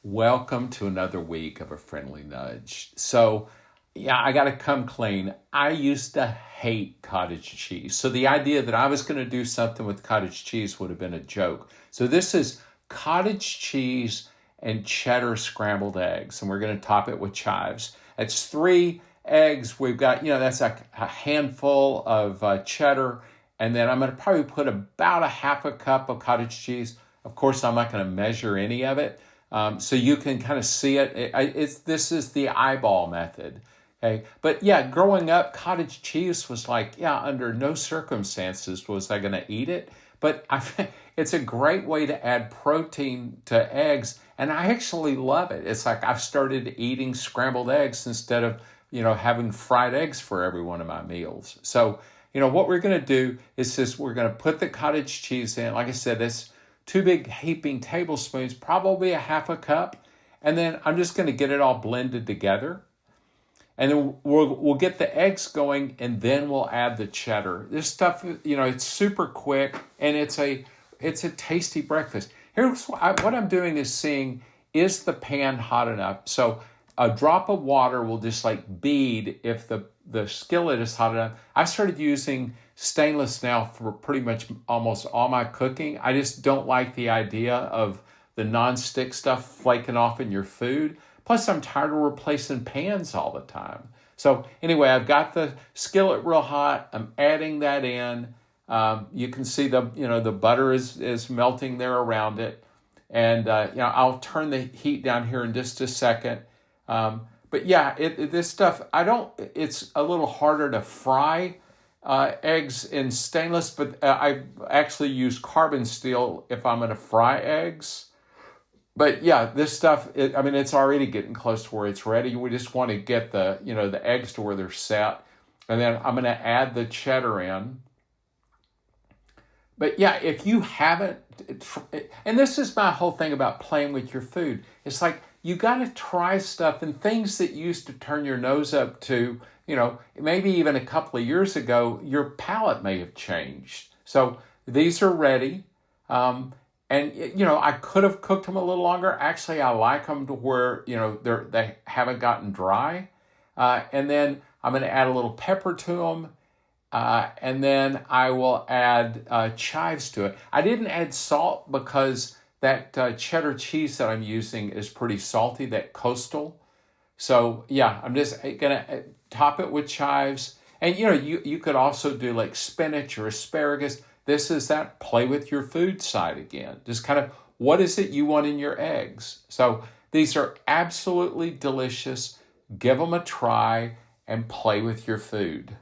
Welcome to another week of a friendly nudge. So, yeah, I got to come clean. I used to hate cottage cheese. So, the idea that I was going to do something with cottage cheese would have been a joke. So, this is cottage cheese and cheddar scrambled eggs, and we're going to top it with chives. It's 3 eggs. We've got, that's a handful of cheddar, and then I'm going to probably put about a half a cup of cottage cheese. Of course, I'm not going to measure any of it. So you can kind of see it. This is the eyeball method. Okay. But yeah, growing up, cottage cheese was like, yeah, under no circumstances was I going to eat it. But it's a great way to add protein to eggs. And I actually love it. It's like I've started eating scrambled eggs instead of, having fried eggs for every one of my meals. So, what we're going to do is we're going to put the cottage cheese in. Like I said, it's 2 big heaping tablespoons, probably a half a cup. And then I'm just going to get it all blended together. And then we'll get the eggs going, and then we'll add the cheddar. This stuff, it's super quick, and it's a tasty breakfast. Here's what I'm doing is seeing, is the pan hot enough? So a drop of water will just like bead if the skillet is hot enough. I started using stainless now for pretty much almost all my cooking. I just don't like the idea of the nonstick stuff flaking off in your food. Plus, I'm tired of replacing pans all the time. So anyway, I've got the skillet real hot. I'm adding that in. You can see the butter is melting there around it. And, I'll turn the heat down here in just a second. But yeah, this stuff, it's a little harder to fry eggs in stainless, but I actually use carbon steel if I'm going to fry eggs. But yeah, this stuff, it's already getting close to where it's ready. We just want to get the eggs to where they're set. And then I'm going to add the cheddar in. But yeah, if you haven't, and this is my whole thing about playing with your food. It's like you got to try stuff, and things that you used to turn your nose up to, maybe even a couple of years ago, your palate may have changed. So these are ready. And, I could have cooked them a little longer. Actually, I like them to where, they haven't gotten dry. And then I'm going to add a little pepper to them. And then I will add chives to it. I didn't add salt because that cheddar cheese that I'm using is pretty salty, that coastal. So yeah, I'm just going to top it with chives. And, you could also do like spinach or asparagus. This is that play with your food side again. Just kind of, what is it you want in your eggs? So these are absolutely delicious. Give them a try and play with your food.